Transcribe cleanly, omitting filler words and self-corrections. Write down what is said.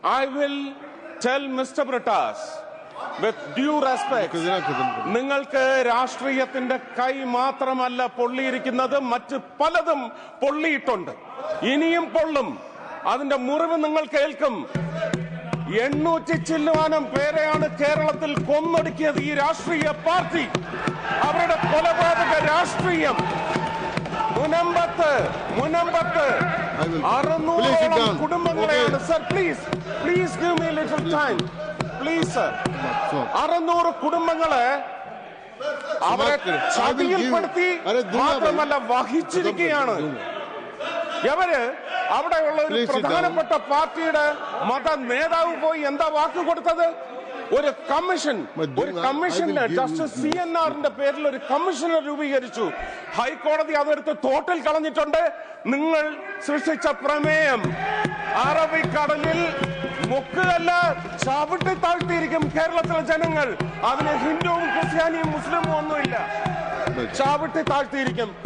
I will tell Mr. Britas, with due respect, നിങ്ങൾക്ക് രാഷ്ട്രീയത്തിന്റെ കൈ മാത്രമല്ല പൊള്ളിയിരിക്കുന്നത്, മറ്റ് പലതും പൊള്ളിയിട്ടുണ്ട്, ഇനിയും പൊള്ളും. അതിന്റെ മുറിവ് നിങ്ങൾ കേൾക്കും. 800 ചില്ലുവാനം പേരെയാണ് കേരളത്തിൽ കൊന്നൊടുക്കിയത് ഈ രാഷ്ട്രീയ പാർട്ടി. അവരുടെ കൊലപാതക രാഷ്ട്രീയം മുനമ്പത്ത് 600ഓളം കുടുംബങ്ങളെയാണ്. Sir please give me little time please sir. 600 കുടുംബങ്ങളെ അവരെ ചതിയിൽപ്പെടുത്തി മാത്രമല്ല വഹിച്ചിരിക്കുകയാണ്. അവര് അവിടെയുള്ള ഒരു പ്രധാനപ്പെട്ട പാർട്ടിയുടെ മത നേതാവ് പോയി എന്താ വാക്ക് കൊടുത്തത്? ഒരു കമ്മീഷൻ ജസ്റ്റിസ് CNRന്റെ പേരിൽ ഒരു കമ്മീഷനെ രൂപീകരിച്ചു. ഹൈക്കോടതി അതെടുത്ത് തോട്ടിൽ കളഞ്ഞിട്ടുണ്ട്. നിങ്ങൾ സൃഷ്ടിച്ച പ്രമേയം അറബിക്കടലിൽ മുക്കുകല്ല, ചവിട്ടി താഴ്ത്തിയിരിക്കും കേരളത്തിലെ ജനങ്ങൾ. അതിന് ഹിന്ദുവും ക്രിസ്ത്യാനിയും മുസ്ലിമും ഒന്നുമില്ല, ചവിട്ടി താഴ്ത്തിയിരിക്കും.